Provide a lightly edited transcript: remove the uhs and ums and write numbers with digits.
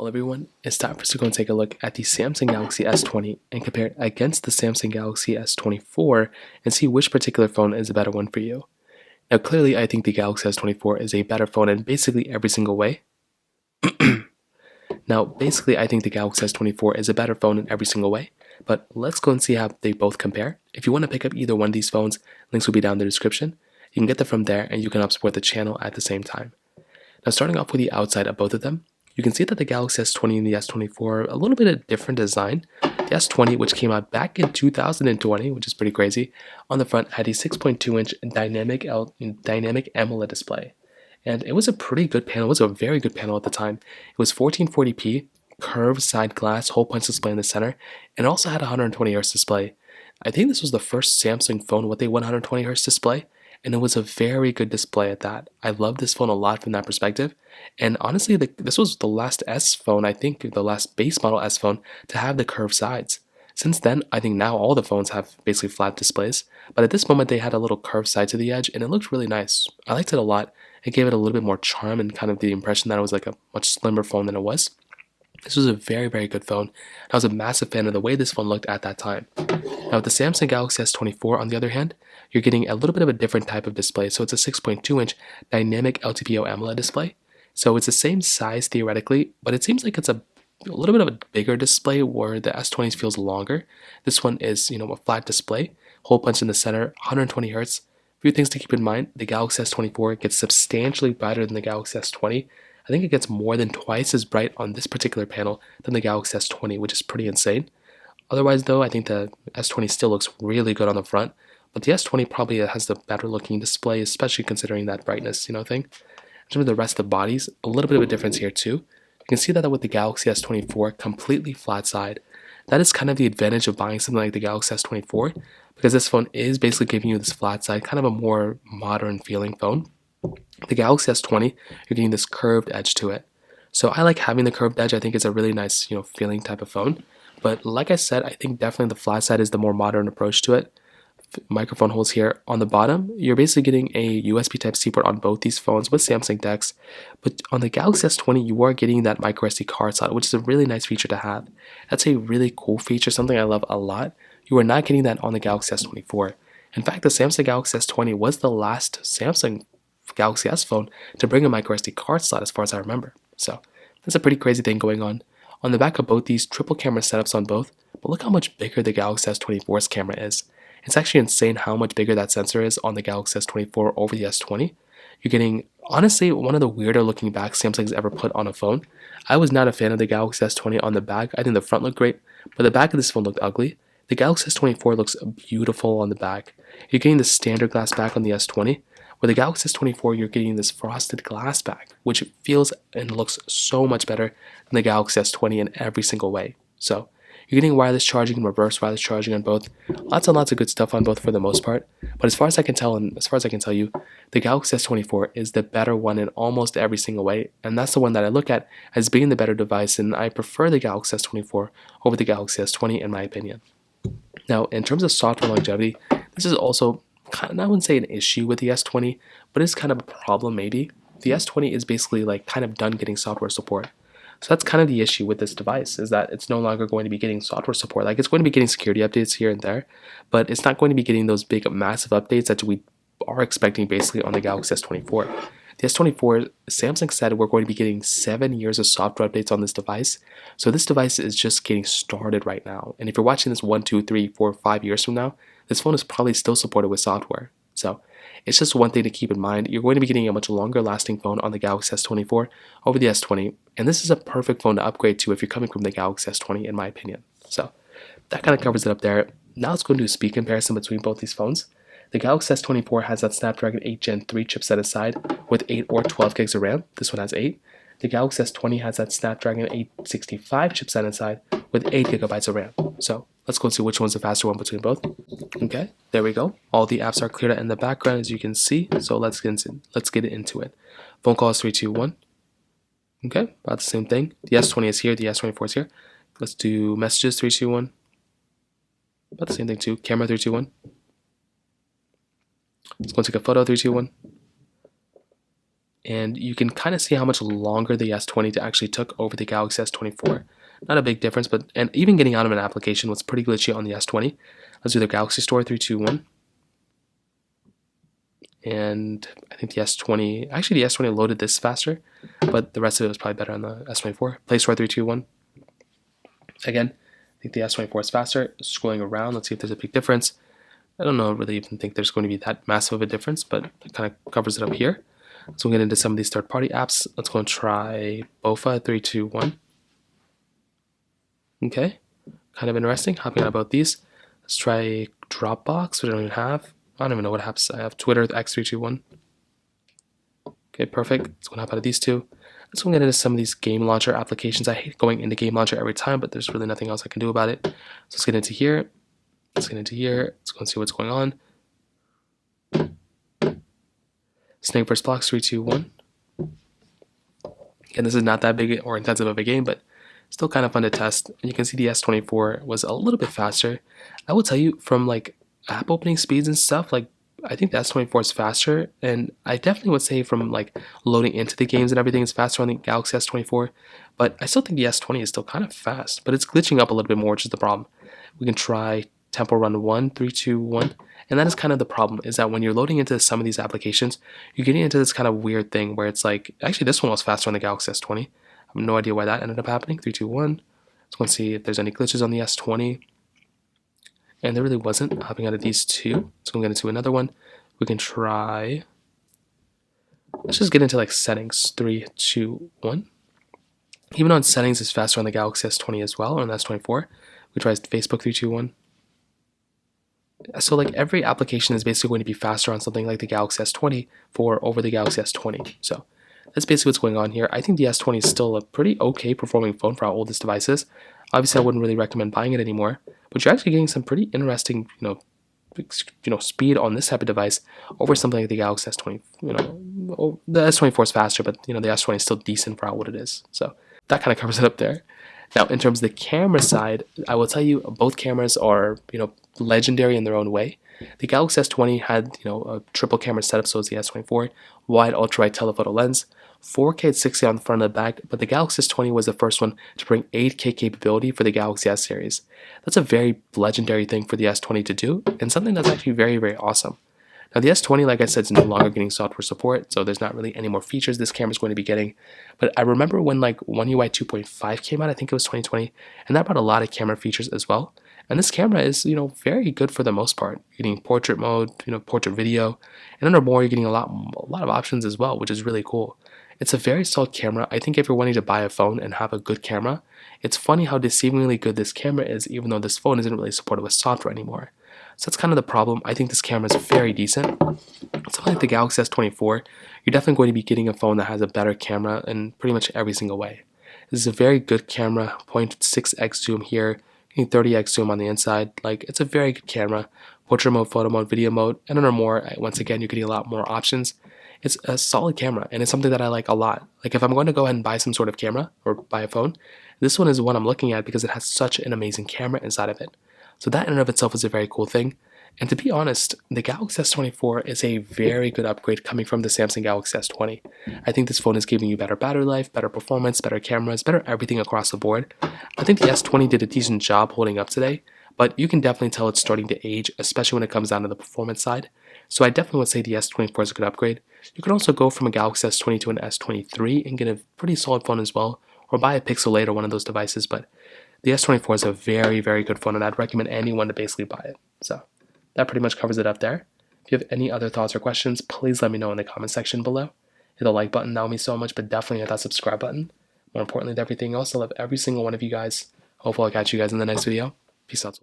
Well, everyone, it's time for us to go and take a look at the Samsung Galaxy S20 and compare it against the Samsung Galaxy S24 and see which particular phone is a better one for you. Now, clearly, I think the Galaxy S24 is a better phone in basically every single way. I think the Galaxy S24 is a better phone in every single way, but let's go and see how they both compare. If you want to pick up either one of these phones, links will be down in the description. You can get them from there and you can help support the channel at the same time. Now, starting off with the outside of both of them, you can see that the Galaxy S20 and the S24 are a little bit of different design. The S20, which came out back in 2020, which is pretty crazy, on the front had a 6.2-inch dynamic AMOLED display. And it was a pretty good panel. It was a very good panel at the time. It was 1440p, curved side glass, hole punch display in the center, and it also had a 120Hz display. I think this was the first Samsung phone with a 120Hz display, and it was a very good display at that. I love this phone a lot from that perspective. And honestly, this was the last S phone, I think, the last base model S phone to have the curved sides. Since then, I think now all the phones have basically flat displays, but at this moment they had a little curved side to the edge, and it looked really nice. I liked it a lot. It gave it a little bit more charm and kind of the impression that it was like a much slimmer phone than it was. This was a very, very good phone. I was a massive fan of the way this phone looked at that time. Now with the Samsung Galaxy S24, on the other hand, you're getting a little bit of a different type of display. So it's a 6.2-inch dynamic LTPO AMOLED display. So it's the same size theoretically, but it seems like it's a little bit of a bigger display where the S20 feels longer. This one is, a flat display, hole punch in the center, 120Hz. A few things to keep in mind: the Galaxy S24 gets substantially brighter than the Galaxy S20. I think it gets more than twice as bright on this particular panel than the Galaxy S20, which is pretty insane. Otherwise, though, I think the S20 still looks really good on the front, but the S20 probably has the better looking display, especially considering that brightness, thing. In terms of the rest of the bodies, a little bit of a difference here too. You can see that with the Galaxy S24, completely flat side. That is kind of the advantage of buying something like the Galaxy S24, because this phone is basically giving you this flat side, kind of a more modern feeling phone. The Galaxy S20, you're getting this curved edge to it. So I like having the curved edge. I think it's a really nice, feeling type of phone. But like I said, I think definitely the flat side is the more modern approach to it. Microphone holes here on the bottom. You're basically getting a USB Type-C port on both these phones with Samsung decks. But on the Galaxy S20, you are getting that microSD card slot, which is a really nice feature to have. That's a really cool feature, something I love a lot. You are not getting that on the Galaxy S24. In fact, the Samsung Galaxy S20 was the last Samsung Galaxy S phone to bring a microSD card slot as far as I remember. So that's a pretty crazy thing going on. On the back of both these, triple camera setups on both, but look how much bigger the Galaxy S24's camera is. It's actually insane how much bigger that sensor is on the Galaxy S24 over the S20. You're getting, honestly, one of the weirder looking backs Samsung's ever put on a phone. I was not a fan of the Galaxy S20 on the back. I think the front looked great, but the back of this phone looked ugly. The Galaxy S24 looks beautiful on the back. You're getting the standard glass back on the S20. With the Galaxy S24, you're getting this frosted glass back, which feels and looks so much better than the Galaxy S20 in every single way. So you're getting wireless charging and reverse wireless charging on both. Lots and lots of good stuff on both for the most part. But as far as I can tell, and as far as I can tell you, the Galaxy S24 is the better one in almost every single way. And that's the one that I look at as being the better device, and I prefer the Galaxy S24 over the Galaxy S20 in my opinion. Now, in terms of software longevity, this is also I wouldn't say an issue with the S20, but it's kind of a problem maybe. The S20 is basically like kind of done getting software support. So that's kind of the issue with this device, is that it's no longer going to be getting software support. Like, it's going to be getting security updates here and there, but it's not going to be getting those big massive updates that we are expecting basically on the Galaxy S24. The S24, Samsung said we're going to be getting 7 years of software updates on this device. So this device is just getting started right now. And if you're watching this 1, 2, 3, 4, 5 years from now, this phone is probably still supported with software. So it's just one thing to keep in mind. You're going to be getting a much longer lasting phone on the Galaxy S24 over the S20. And this is a perfect phone to upgrade to if you're coming from the Galaxy S20 in my opinion. So that kind of covers it up there. Now let's go and do a speed comparison between both these phones. The Galaxy S24 has that Snapdragon 8 Gen 3 chipset inside with 8 or 12 gigs of RAM. This one has 8. The Galaxy S20 has that Snapdragon 865 chipset inside with 8 gigabytes of RAM. So let's go and see which one's the faster one between both. Okay, there we go. All the apps are cleared out in the background, as you can see. So let's get into it. Phone call is 3, 2, 1. Okay, about the same thing. The S20 is here. The S24 is here. Let's do messages 3, 2, 1. About the same thing too. Camera 3, 2, 1. Let's go and take a photo 3, 2, 1. and you can kind of see how much longer the S20 actually took over the Galaxy S24. Not a big difference, but and even getting out of an application was pretty glitchy on the S20. Let's do the Galaxy Store 321. And I think the S20, actually the S20 loaded this faster, but the rest of it was probably better on the S24. Play Store 321. Again, I think the S24 is faster. Scrolling around, let's see if there's a big difference. I don't know, really even think there's going to be that massive of a difference, but it kind of covers it up here. So we'll get into some of these third-party apps. Let's go and try Bofa 321. Okay, kind of interesting. Hopping on about these. Let's try Dropbox, which I don't even have. I don't even know what apps I have. Twitter X321. Okay, perfect. Let's go and hop out of these two. Let's go and get into some of these game launcher applications. I hate going into game launcher every time, but there's really nothing else I can do about it. So let's get into here. Let's get into here. Let's go and see what's going on. Snake vs. Blocks 321. Again, this is not that big or intensive of a game, but still kind of fun to test. And you can see the S24 was a little bit faster. I will tell you, from like app opening speeds and stuff, like I think the S24 is faster, and I definitely would say from like loading into the games and everything is faster on the Galaxy S24, but I still think the S20 is still kind of fast, but it's glitching up a little bit more, which is the problem. We can try Temple Run 1, 3, 2, 1, and that is kind of the problem, is that when you're loading into some of these applications, you're getting into this kind of weird thing where it's like, actually this one was faster on the Galaxy S20. I have no idea why that ended up happening. 3, 2, 1. So let's see if there's any glitches on the S20. And there really wasn't. Hopping out of these two. So we'll get into another one. We can try. Let's just get into like settings. 3, 2, 1. Even on settings, it's faster on the Galaxy S20 as well, or on the S24. We try Facebook 3, 2, 1. So like every application is basically going to be faster on something like the Galaxy S20 over the Galaxy S20. So that's basically what's going on here. I think the S20 is still a pretty okay performing phone for how old this device is. Obviously, I wouldn't really recommend buying it anymore, but you're actually getting some pretty interesting, speed on this type of device over something like the Galaxy S20. The S24 is faster, but the S20 is still decent for how old it is. So that kind of covers it up there. Now, in terms of the camera side, I will tell you both cameras are, legendary in their own way. The Galaxy S20 had, a triple camera setup, so is the S24, wide ultra-wide telephoto lens, 4K at 60 on the front and the back, but the Galaxy S20 was the first one to bring 8K capability for the Galaxy S series. That's a very legendary thing for the S20 to do, and something that's actually very, very awesome. Now, the S20, like I said, is no longer getting software support, so there's not really any more features this camera is going to be getting. But I remember when One UI 2.5 came out, I think it was 2020, and that brought a lot of camera features as well. And this camera is, very good for the most part. You're getting portrait mode, portrait video, and under more, you're getting a lot of options as well, which is really cool. It's a very solid camera. I think if you're wanting to buy a phone and have a good camera, it's funny how deceivingly good this camera is, even though this phone isn't really supported with software anymore. So that's kind of the problem. I think this camera is very decent. Something like the Galaxy S24, you're definitely going to be getting a phone that has a better camera in pretty much every single way. This is a very good camera, 0.6x zoom here, getting 30x zoom on the inside. It's a very good camera. Portrait mode, photo mode, video mode, and under more, once again, you're getting a lot more options. It's a solid camera, and it's something that I like a lot. If I'm going to go ahead and buy some sort of camera or buy a phone, this one is the one I'm looking at because it has such an amazing camera inside of it. So that in and of itself is a very cool thing. And to be honest, the Galaxy S24 is a very good upgrade coming from the Samsung Galaxy S20. I think this phone is giving you better battery life, better performance, better cameras, better everything across the board. I think the S20 did a decent job holding up today, but you can definitely tell it's starting to age, especially when it comes down to the performance side. So I definitely would say the S24 is a good upgrade. You can also go from a Galaxy S20 to an S23 and get a pretty solid phone as well, or buy a Pixel 8 or one of those devices, but the S24 is a very, very good phone, and I'd recommend anyone to basically buy it. So that pretty much covers it up there. If you have any other thoughts or questions, please let me know in the comment section below. Hit the like button, that would mean so much, but definitely hit that subscribe button. More importantly than everything else, I love every single one of you guys. Hopefully I'll catch you guys in the next video. Peace out.